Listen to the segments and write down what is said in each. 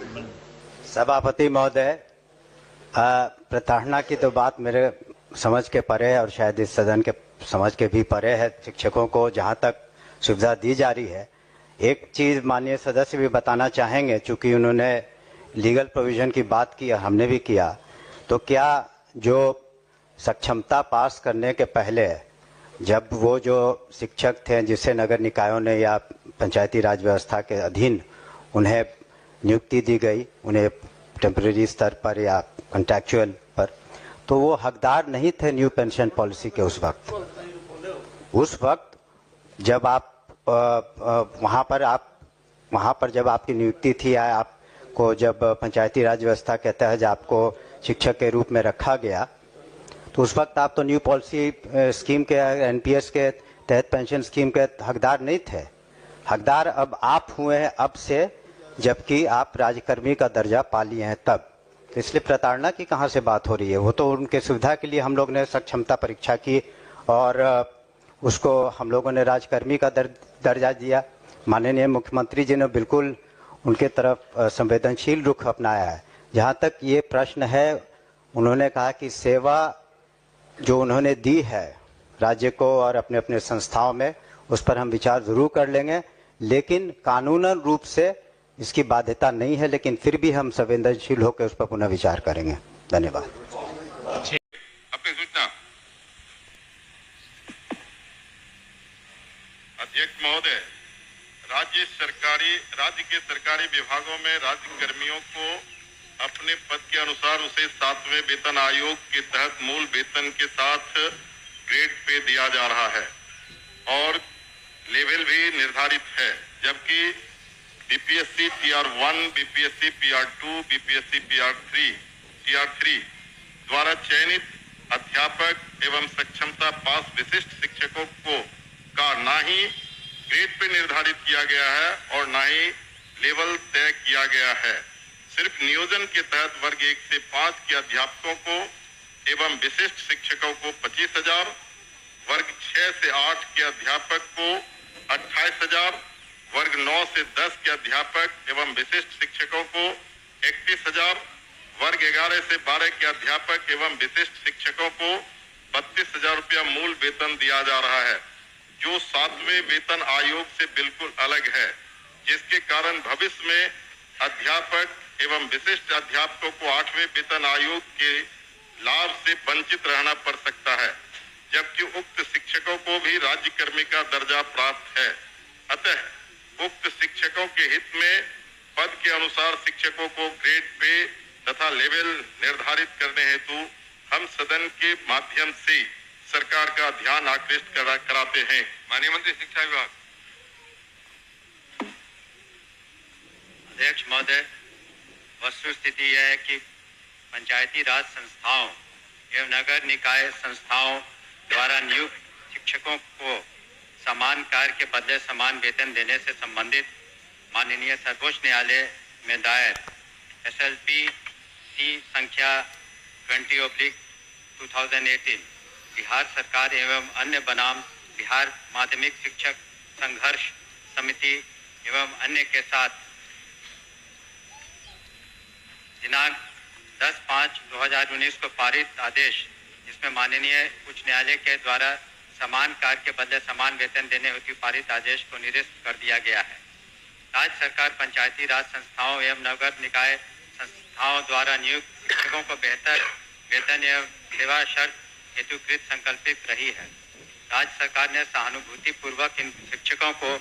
सभापति महोदय, प्रताड़ना की तो बात मेरे समझ के परे है और शायद इस सदन के समझ के भी परे है। शिक्षकों को जहां तक सुविधा दी जा रही है, एक चीज माननीय सदस्य भी बताना चाहेंगे, चूंकि उन्होंने लीगल प्रोविजन की बात की और हमने भी किया, तो क्या जो सक्षमता पास करने के पहले जब वो जो शिक्षक थे जिसे नगर निकायों ने या पंचायती राज व्यवस्था के अधीन उन्हें नियुक्ति दी गई, उन्हें टेम्परेरी स्तर पर या कॉन्ट्रैक्चुअल पर, तो वो हकदार नहीं थे न्यू पेंशन पॉलिसी के उस वक्त जब आप वहाँ पर जब आपकी नियुक्ति थी या आपको जब पंचायती राज व्यवस्था के तहत आपको शिक्षक के रूप में रखा गया, तो उस वक्त आप तो न्यू पॉलिसी स्कीम के एनपीएस के तहत पेंशन स्कीम के हकदार नहीं थे। हकदार अब आप हुए हैं अब से, जबकि आप राज्यकर्मी का दर्जा पा लिए हैं तब। तो इसलिए प्रताड़ना की कहाँ से बात हो रही है? वो तो उनके सुविधा के लिए हम लोग ने सक्षमता परीक्षा की और उसको हम लोगों ने राज्यकर्मी का दर्जा दिया। माननीय मुख्यमंत्री जी ने बिल्कुल उनके तरफ संवेदनशील रुख अपनाया है। जहाँ तक ये प्रश्न है, उन्होंने कहा कि सेवा जो उन्होंने दी है राज्य को और अपने अपने संस्थाओं में, उस पर हम विचार जरूर कर लेंगे, लेकिन कानूनन रूप से इसकी बाध्यता नहीं है, लेकिन फिर भी हम संवेदनशील होकर उस पर पुनः विचार करेंगे। धन्यवाद। अपनी सूचना। अध्यक्ष महोदय, राज्य के सरकारी विभागों में राज्य कर्मियों को अपने पद के अनुसार उसे 7वें वेतन आयोग के तहत मूल वेतन के साथ ग्रेड पे दिया जा रहा है और लेवल भी निर्धारित है, जबकि बीपीएससी टीआर1, बीपीएससी पीआर2, बीपीएससी टीआर3 द्वारा चयनित अध्यापक एवं सक्षमता पास विशिष्ट शिक्षकों को का ना ही ग्रेड पे निर्धारित किया गया है और ना ही लेवल तय किया गया है। सिर्फ नियोजन के तहत वर्ग 1 से 5 के अध्यापकों को एवं विशिष्ट शिक्षकों को 25,000, वर्ग 6 से 8 के अध्यापक को 28,000, वर्ग 9 से 10 के अध्यापक एवं विशिष्ट शिक्षकों को 31,000, वर्ग 11 से 12 के अध्यापक एवं विशिष्ट शिक्षकों को 32,000 रुपया मूल वेतन दिया जा रहा है, जो 7वें वेतन आयोग से बिल्कुल अलग है, जिसके कारण भविष्य में अध्यापक एवं विशिष्ट अध्यापकों को 8वें वेतन आयोग के लाभ से वंचित रहना पड़ सकता है, जबकि उक्त शिक्षकों को भी राज्यकर्मी का दर्जा प्राप्त है। अतः उक्त शिक्षकों के हित में पद के अनुसार शिक्षकों को ग्रेड पे तथा लेवल निर्धारित करने हेतु हम सदन के माध्यम से सरकार का ध्यान आकृष्ट कराते हैं। माननीय मंत्री शिक्षा विभाग। अध्यक्ष महोदय, वस्तु स्थिति यह है कि पंचायती राज संस्थाओं एवं नगर निकाय संस्थाओं द्वारा नियुक्त शिक्षकों को समान कार्य के बदले समान वेतन देने से संबंधित माननीय सर्वोच्च न्यायालय में दायर SLP संख्या 20/2018 बिहार सरकार एवं अन्य बनाम बिहार माध्यमिक शिक्षक संघर्ष समिति एवं अन्य के साथ दिनांक 10/5/2019 को पारित आदेश, जिसमें माननीय उच्च न्यायालय के द्वारा समान कार्य के बदले समान वेतन देने हेतु पारित आदेश को निरस्त कर दिया गया है। राज्य सरकार पंचायती राज संस्थाओं एवं नगर निकाय संस्थाओं द्वारा नियुक्त शिक्षकों को बेहतर वेतन एवं सेवा शर्त हेतुकृत संकल्पित रही है। राज्य सरकार ने सहानुभूति पूर्वक इन शिक्षकों को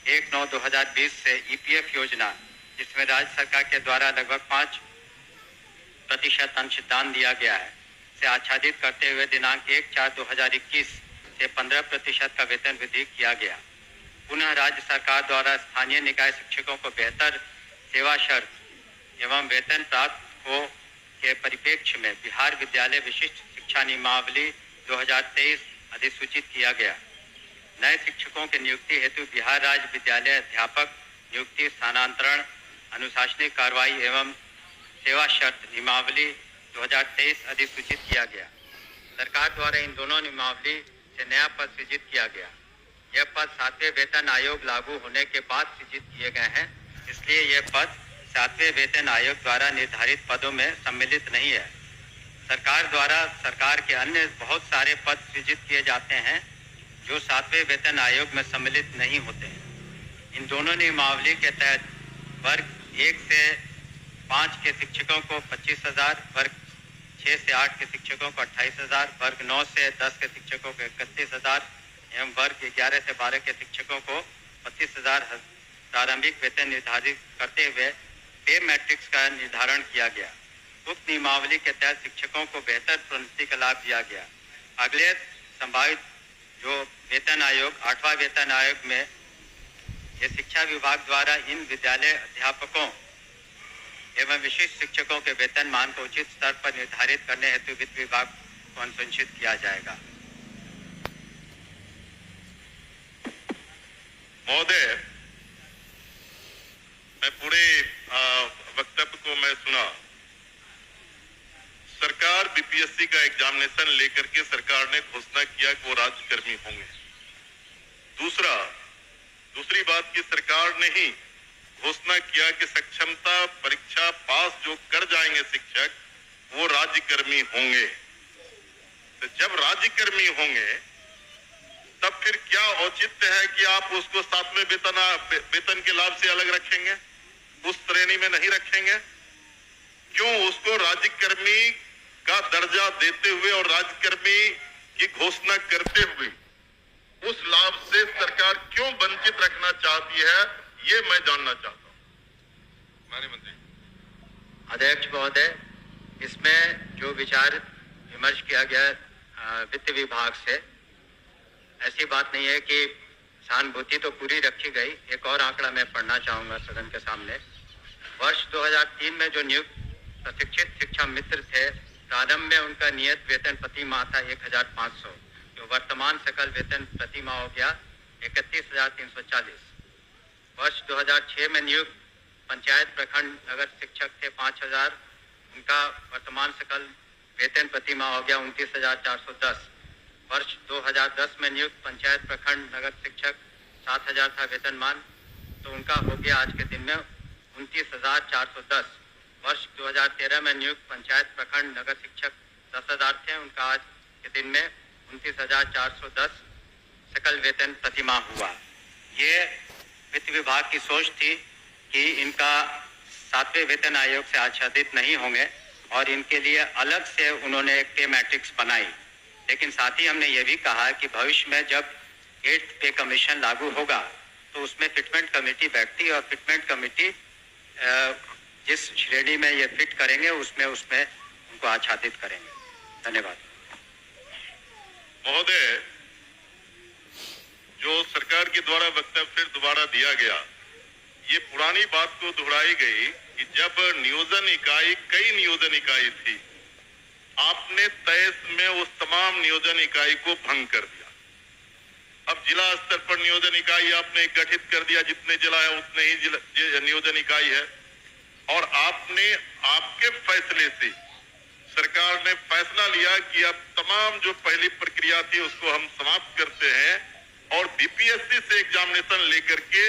1/9/2020 से EPF योजना, जिसमें राज्य सरकार के द्वारा लगभग 5% अंशदान दिया गया है, से आच्छादित करते हुए दिनांक 1/4/2021 से 15% का वेतन वृद्धि किया गया। पुनः राज्य सरकार द्वारा स्थानीय निकाय शिक्षकों को बेहतर सेवा शर्त एवं वेतन प्राप्त हो के परिप्रेक्ष्य में बिहार विद्यालय विशिष्ट शिक्षा नियमावली 2023 अधिसूचित किया गया। नए शिक्षकों की नियुक्ति हेतु बिहार राज्य विद्यालय अध्यापक नियुक्ति, स्थानांतरण, अनुशासनिक कार्रवाई एवं सेवा शर्त नियमावली 2023 अधिसूचित किया गया। सरकार द्वारा इन दोनों नियमावली से नया पद सृजित किया गया। यह पद 7वें वेतन आयोग लागू होने के बाद सृजित किए गए हैं, इसलिए यह पद 7वें वेतन आयोग द्वारा निर्धारित पदों में सम्मिलित नहीं है। सरकार द्वारा सरकार के अन्य बहुत सारे पद सृजित किए जाते हैं जो 7वें वेतन आयोग में सम्मिलित नहीं होते हैं। इन दोनों नियमावली के तहत वर्ग 1 से 5 के शिक्षकों को 25,000, वर्ग 6 से 8 के शिक्षकों को 28,000, वर्ग 9 से 10 के शिक्षकों को 31,000 एवं वर्ग 11 से 12 के शिक्षकों को 25,000 प्रारंभिक वेतन निर्धारित करते हुए पे मैट्रिक्स का निर्धारण किया गया। उक्त नियमावली के तहत शिक्षकों को बेहतर प्रोन्नति का लाभ दिया गया। अगले संभावित जो वेतन आयोग 8वां वेतन आयोग में ये शिक्षा विभाग द्वारा इन विद्यालय अध्यापकों एवं विशिष्ट शिक्षकों के वेतन मान को उचित स्तर पर निर्धारित करने हेतु वित्त विभाग को अनुशंसित किया जाएगा। महोदय, मैं पूरे वक्तव्य को मैं सुना। सरकार बीपीएससी का एग्जामिनेशन लेकर के सरकार ने घोषणा किया कि वो राज्यकर्मी होंगे। दूसरी बात की सरकार ने ही घोषणा किया कि सक्षमता परीक्षा पास जो कर जाएंगे शिक्षक वो राज्यकर्मी होंगे। तो जब राज्यकर्मी होंगे तब फिर क्या औचित्य है कि आप उसको 7वें वेतन के लाभ से अलग रखेंगे, उस श्रेणी में नहीं रखेंगे? क्यों उसको राज्यकर्मी का दर्जा देते हुए और राज्यकर्मी की घोषणा करते हुए उस लाभ से सरकार क्यों वंचित रखना चाहती है, ये मैं जानना चाहता हूं। माननीय मंत्री। अध्यक्ष महोदय, इसमें जो विचार विमर्श किया गया वित्त विभाग से, ऐसी बात नहीं है कि सहानुभूति तो पूरी रखी गई। एक और आंकड़ा मैं पढ़ना चाहूंगा सदन के सामने। वर्ष 2003 में जो नियुक्त प्रशिक्षित शिक्षा मित्र थे, प्रारंभ में उनका नियत वेतन प्रति माह था 1,500, जो वर्तमान सकल वेतन प्रति माह हो गया 31,340। वर्ष 2006 में नियुक्त पंचायत प्रखंड नगर शिक्षक थे 5,000, उनका वर्तमान सकल वेतन प्रति माह हो गया 29,410। वर्ष 2010 में नियुक्त पंचायत प्रखंड नगर शिक्षक 7,000 था वेतनमान, तो उनका हो गया आज के दिन में 29,410। वर्ष 2013 में नियुक्त पंचायत प्रखंड नगर शिक्षक 10,000 थे, उनका आज के दिन में 29,410 सकल वेतन प्रति माह हुआ। ये वित्त विभाग की सोच थी कि इनका 7वें वेतन आयोग से आच्छादित नहीं होंगे और इनके लिए अलग से उन्होंने एक पे मैट्रिक्स बनाई। लेकिन साथ ही हमने ये भी कहा कि भविष्य में जब 8th पे कमीशन लागू होगा तो उसमें फिटमेंट कमेटी बैठती है और फिटमेंट कमेटी जिस श्रेणी में ये फिट करेंगे उसमें उनको आच्छादित करेंगे। धन्यवाद। महोदय, जो सरकार के द्वारा वक्तव्य फिर दोबारा दिया गया, ये पुरानी बात को दोहराई गई कि जब नियोजन इकाई कई नियोजन इकाई थी, आपने तय में उस तमाम नियोजन इकाई को भंग कर दिया। अब जिला स्तर पर नियोजन इकाई आपने गठित कर दिया, जितने जिला है उतने ही नियोजन इकाई है, और आपने आपके फैसले से सरकार ने फैसला लिया कि अब तमाम जो पहली प्रक्रिया थी उसको हम समाप्त करते हैं और बीपीएससी से एग्जामिनेशन लेकर के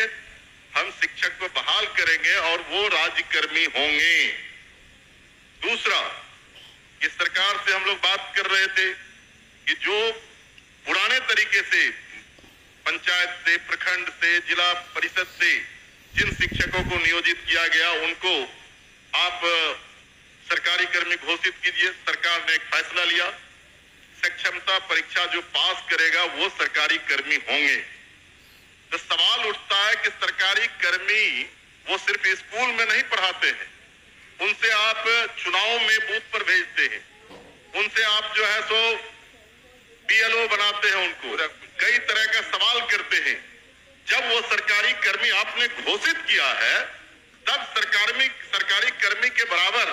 हम शिक्षक को बहाल करेंगे और वो राज्यकर्मी होंगे। दूसरा, इस सरकार से हम लोग बात कर रहे थे कि जो पुराने तरीके से पंचायत से, प्रखंड से, जिला परिषद से जिन शिक्षकों को नियोजित किया गया उनको आप सरकारी कर्मी घोषित कीजिए। सरकार ने एक फैसला लिया, सक्षमता परीक्षा जो पास करेगा वो सरकारी कर्मी होंगे। तो सवाल उठता है कि सरकारी कर्मी वो सिर्फ स्कूल में नहीं पढ़ाते हैं, उनसे आप चुनाव में बूथ पर भेजते हैं, उनसे आप जो है सो बीएलओ बनाते हैं, उनको कई तरह का सवाल करते हैं। जब वो सरकारी कर्मी आपने घोषित किया है तब सरकारी कर्मी के बराबर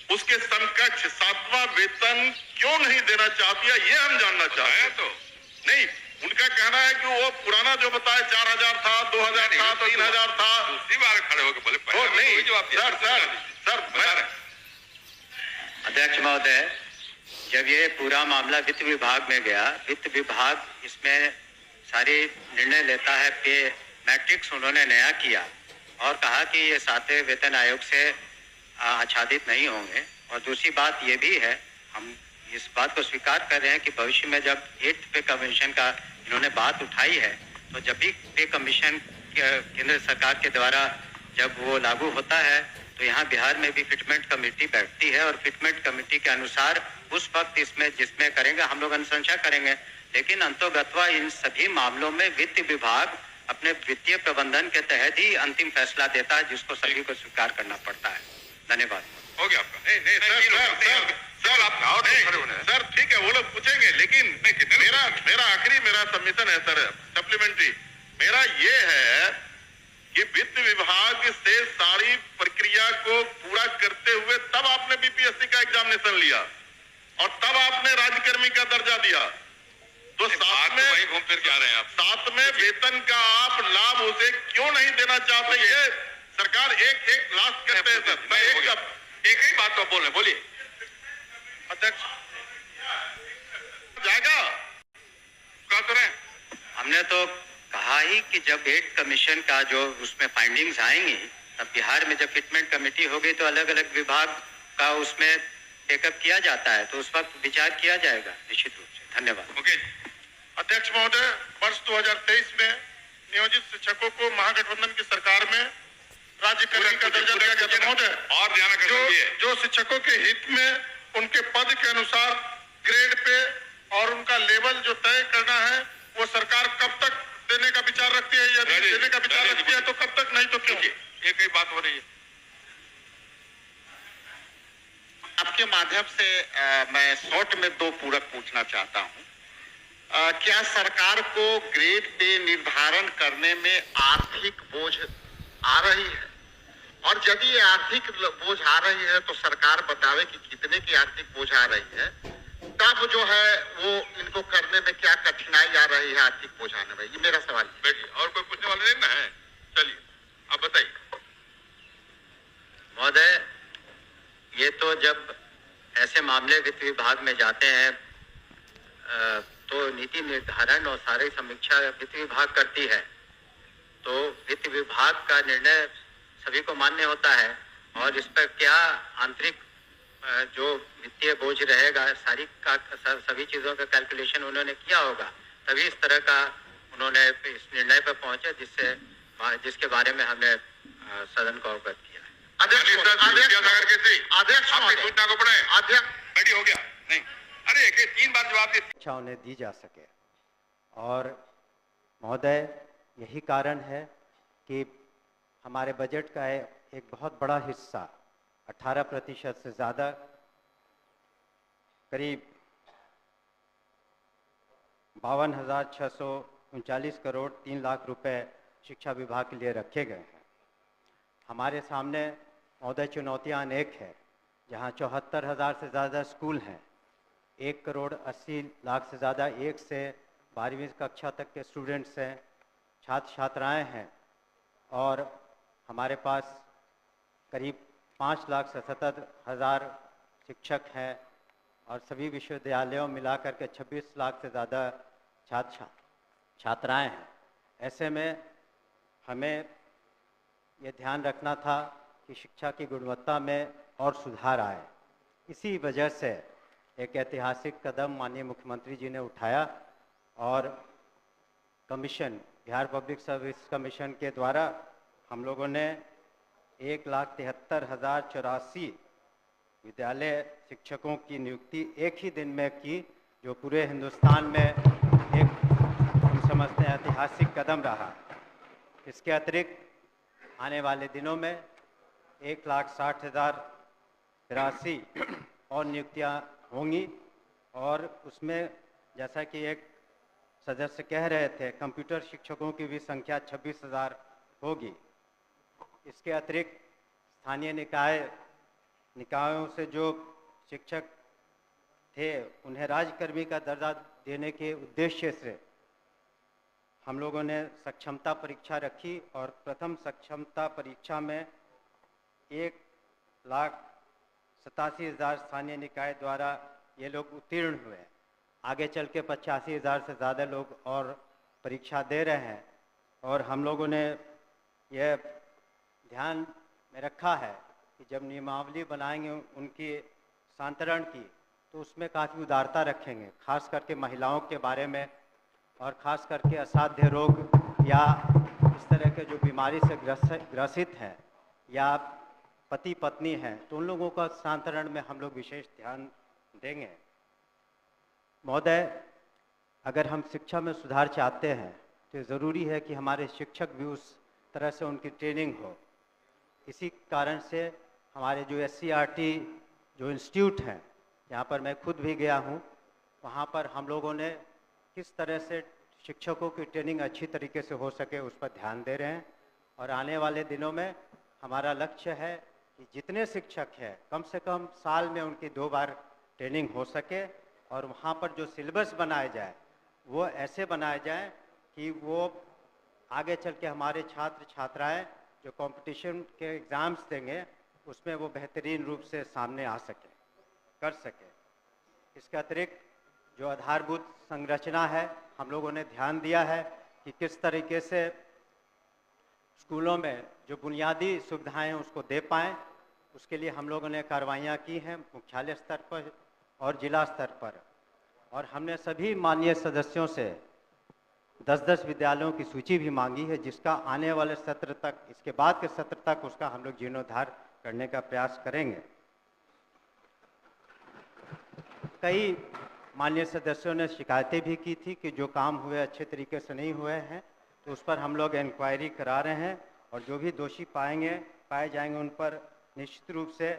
उसके समकक्ष 7वां वेतन क्यों नहीं देना चाहती है, ये हम जानना चाहते हैं। तो नहीं, उनका कहना है कि वो पुराना जो बताया 4,000 था, 2,000 था, 3,000 था। दूसरी बार खड़े होकर बोले नहीं सर अध्यक्ष महोदय, जब ये पूरा मामला वित्त विभाग में गया, वित्त विभाग इसमें सारी निर्णय लेता है। पे मैट्रिक्स उन्होंने नया किया और कहा कि ये 7वें वेतन आयोग से आच्छादित नहीं होंगे। और दूसरी बात ये भी है, हम इस बात को स्वीकार कर रहे हैं कि भविष्य में जब 8th पे कमीशन का इन्होंने बात उठाई है, तो जब भी पे कमीशन केंद्र सरकार के द्वारा जब वो लागू होता है, तो यहाँ बिहार में भी फिटमेंट कमेटी बैठती है और फिटमेंट कमेटी के अनुसार उस वक्त इसमें जिसमें करेंगे हम लोग अनुशंसा करेंगे, लेकिन अंतोगत्वा इन सभी मामलों में वित्त विभाग अपने वित्तीय प्रबंधन के तहत ही अंतिम फैसला देता है, जिसको सभी को स्वीकार करना पड़ता है। धन्यवाद। हो गया आपका? नहीं सर आप सर ठीक है, वो लोग पूछेंगे, लेकिन मेरा आखिरी सबमिशन है सर, सप्लीमेंट्री मेरा ये है कि वित्त विभाग से सारी प्रक्रिया को पूरा करते हुए तब आपने बीपीएससी का एग्जामिनेशन लिया और तब आपने राज्यकर्मी का दर्जा दिया। तो साथ में वही घूम फिर के आ रहे हैं आप, साथ में वेतन का आप लाभ उसे क्यों नहीं देना चाहते? ये सरकार एक लास्ट करते हैं सर। मैं एक ही बात को बोल रहे, बोलिए अध्यक्ष। जाएगा कह तो रहे, हमने तो कहा ही कि जब 8th कमीशन का जो उसमें फाइंडिंग्स आएंगी, तब बिहार में जब फिटमेंट कमेटी होगी तो अलग अलग विभाग का उसमें टेकअप किया जाता है, तो उस वक्त विचार किया जाएगा निश्चित रूप से। धन्यवाद। ओके अध्यक्ष महोदय, वर्ष 2023 में नियोजित शिक्षकों को महागठबंधन की सरकार में राज्य कल्याण का दर्जा दिया गया था महोदय। और ध्यान जो शिक्षकों के हित में उनके पद के अनुसार ग्रेड पे और उनका लेवल जो तय करना है, वो सरकार कब तक देने का विचार रखती है? यदि देने का विचार रखती है तो कब तक, नहीं तो क्यों? एक ही बात हो रही है। आपके माध्यम से मैं शॉर्ट में 2 पूरक पूछना चाहता हूं। क्या सरकार को ग्रेड पे निर्धारण करने में आर्थिक बोझ आ रही है? और यदि ये आर्थिक बोझ आ रही है तो सरकार बतावे कि कितने की आर्थिक बोझ आ रही है, तब जो है वो इनको करने में क्या कठिनाई आ रही है आर्थिक बोझ आने में? ये मेरा सवाल है। बैठिए, और कोई पूछने वाले नहीं ना है? चलिए आप बताइए। महोदय, ये तो जब ऐसे मामले वित्त विभाग में जाते हैं तो नीति निर्धारण और सारी समीक्षा वित्त विभाग करती है, तो वित्त विभाग का निर्णय सभी को मान्य होता है और इस पर क्या आंतरिक जो वित्तीय बोझ रहेगा सभी चीजों का कैलकुलेशन उन्होंने किया होगा, तभी इस तरह का उन्होंने इस निर्णय पर पहुंचे जिसके बारे में हमने सदन को अवगत किया। अध्यक्ष सूचना को पढ़े। अध्यक्ष रेडी हो गया? नहीं, अरे एक 3 बार जवाब दे शिक्षा उन्हें दी जा सके। और महोदय, यही कारण है कि हमारे बजट का एक बहुत बड़ा हिस्सा 18% से ज़्यादा, करीब 52,639 करोड़ 3 लाख रुपए शिक्षा विभाग के लिए रखे गए हैं। हमारे सामने महोदय चुनौतियां अनेक है, जहां 74,000 से ज़्यादा स्कूल हैं, 1 करोड़ 80 लाख से ज़्यादा 1 से 12वीं कक्षा तक के स्टूडेंट्स हैं, छात्र छात्राएं हैं, और हमारे पास करीब 5,77,000 शिक्षक हैं और सभी विश्वविद्यालयों मिलाकर के 26 लाख से ज़्यादा छात्र छात्राएं हैं। ऐसे में हमें ये ध्यान रखना था कि शिक्षा की गुणवत्ता में और सुधार आए। इसी वजह से एक ऐतिहासिक कदम माननीय मुख्यमंत्री जी ने उठाया और commission, Bihar public service commission के द्वारा हम लोगों ने 1,73,084 विद्यालय शिक्षकों की नियुक्ति एक ही दिन में की, जो पूरे हिंदुस्तान में एक हम समझते हैं ऐतिहासिक कदम रहा। इसके अतिरिक्त आने वाले दिनों में 1,60,083 और नियुक्तियां होंगी, और उसमें जैसा कि एक सदस्य कह रहे थे, कंप्यूटर शिक्षकों की भी संख्या 26,000 होगी। इसके अतिरिक्त स्थानीय निकायों से जो शिक्षक थे उन्हें राज्यकर्मी का दर्जा देने के उद्देश्य से हम लोगों ने सक्षमता परीक्षा रखी और प्रथम सक्षमता परीक्षा में 1,87,000 स्थानीय निकाय द्वारा ये लोग उत्तीर्ण हुए। आगे चल के 85,000 से ज़्यादा लोग और परीक्षा दे रहे हैं, और हम लोगों ने यह ध्यान में रखा है कि जब नियमावली बनाएंगे उनकी सांतरण की, तो उसमें काफ़ी उदारता रखेंगे, खास करके महिलाओं के बारे में, और ख़ास करके असाध्य रोग या इस तरह के जो बीमारी से ग्रसित हैं या पति पत्नी हैं, तो उन लोगों का सांतरण में हम लोग विशेष ध्यान देंगे। महोदय, अगर हम शिक्षा में सुधार चाहते हैं तो ज़रूरी है कि हमारे शिक्षक भी उस तरह से उनकी ट्रेनिंग हो। इसी कारण से हमारे जो SCERT जो इंस्टीट्यूट हैं, यहाँ पर मैं खुद भी गया हूँ, वहाँ पर हम लोगों ने किस तरह से शिक्षकों की ट्रेनिंग अच्छी तरीके से हो सके उस पर ध्यान दे रहे हैं। और आने वाले दिनों में हमारा लक्ष्य है कि जितने शिक्षक हैं कम से कम साल में उनकी 2 बार ट्रेनिंग हो सके, और वहाँ पर जो सिलेबस बनाए जाए वो ऐसे बनाए जाए कि वो आगे चल के हमारे छात्र छात्राएं जो कंपटीशन के एग्ज़ाम्स देंगे उसमें वो बेहतरीन रूप से सामने आ सके, कर सके। इसके अतिरिक्त जो आधारभूत संरचना है, हम लोगों ने ध्यान दिया है कि किस तरीके से स्कूलों में जो बुनियादी सुविधाएं हैं उसको दे पाएँ। उसके लिए हम लोगों ने कार्रवाइयाँ की हैं मुख्यालय स्तर पर और जिला स्तर पर, और हमने सभी माननीय सदस्यों से 10-10 विद्यालयों की सूची भी मांगी है, जिसका आने वाले सत्र तक, इसके बाद के सत्र तक उसका हम लोग जीर्णोद्धार करने का प्रयास करेंगे। कई माननीय सदस्यों ने शिकायतें भी की थी कि जो काम हुए अच्छे तरीके से नहीं हुए हैं, तो उस पर हम लोग इंक्वायरी करा रहे हैं, और जो भी दोषी पाए जाएंगे उन पर निश्चित रूप से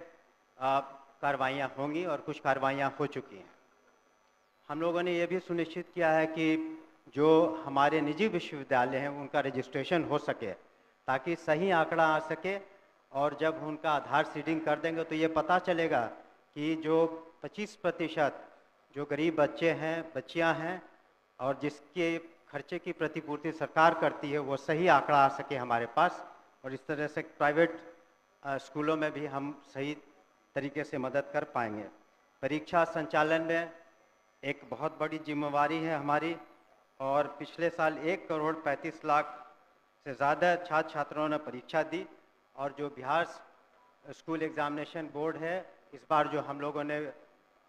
कार्रवाइयाँ होंगी, और कुछ कार्रवाइयाँ हो चुकी हैं। हम लोगों ने ये भी सुनिश्चित किया है कि जो हमारे निजी विश्वविद्यालय हैं उनका रजिस्ट्रेशन हो सके, ताकि सही आंकड़ा आ सके, और जब उनका आधार सीडिंग कर देंगे तो ये पता चलेगा कि जो 25% जो गरीब बच्चे हैं, बच्चियां हैं, और जिसके खर्चे की प्रतिपूर्ति सरकार करती है, वो सही आंकड़ा आ सके हमारे पास। और इस तरह से प्राइवेट स्कूलों में भी हम सही तरीके से मदद कर पाएंगे। परीक्षा संचालन में एक बहुत बड़ी जिम्मेवारी है हमारी, और पिछले साल 1,35,00,000 से ज़्यादा छात्र छात्राओं ने परीक्षा दी, और जो बिहार स्कूल एग्जामिनेशन बोर्ड है, इस बार जो हम लोगों ने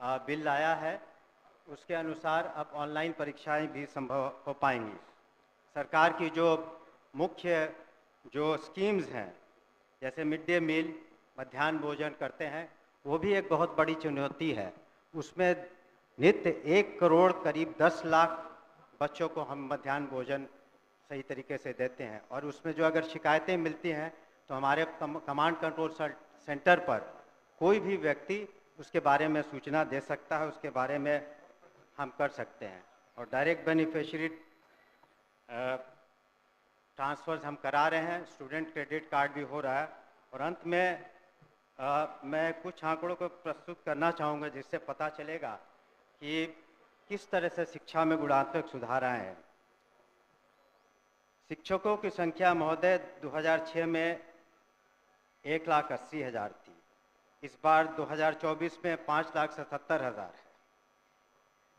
बिल लाया है उसके अनुसार अब ऑनलाइन परीक्षाएं भी संभव हो पाएंगी। सरकार की जो मुख्य जो स्कीम्स हैं, जैसे मिड डे मील, मध्याह्न भोजन करते हैं, वो भी एक बहुत बड़ी चुनौती है। उसमें नित्य 1 करोड़ करीब 10 लाख बच्चों को हम मध्याह्न भोजन सही तरीके से देते हैं, और उसमें जो अगर शिकायतें मिलती हैं तो हमारे कमांड कंट्रोल सेंटर पर कोई भी व्यक्ति उसके बारे में सूचना दे सकता है, उसके बारे में हम कर सकते हैं। और डायरेक्ट बेनिफिशियरी ट्रांसफर्स हम करा रहे हैं, स्टूडेंट क्रेडिट कार्ड भी हो रहा है। और अंत में मैं कुछ आंकड़ों को प्रस्तुत करना चाहूँगा जिससे पता चलेगा कि किस तरह से शिक्षा में गुणात्मक सुधार आए हैं। शिक्षकों की संख्या महोदय 2006 में 1,80,000 थी, इस बार 2024 में 5,77,000 है।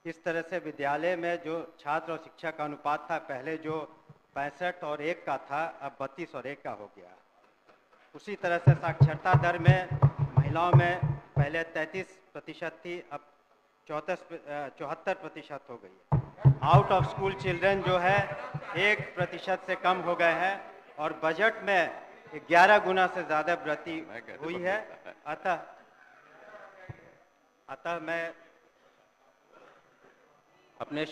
इस तरह से विद्यालय में जो छात्र और शिक्षक का अनुपात था, पहले जो 65 और 1 का था, अब 32 और 1 का हो गया। उसी तरह से साक्षरता दर में महिलाओं में पहले 33% थी, अब 74% हो गई है। आउट ऑफ स्कूल चिल्ड्रन जो है 1% से कम हो गए हैं, और बजट में 11 गुना से ज़्यादा वृद्धि हुई है। अतः मैं अपने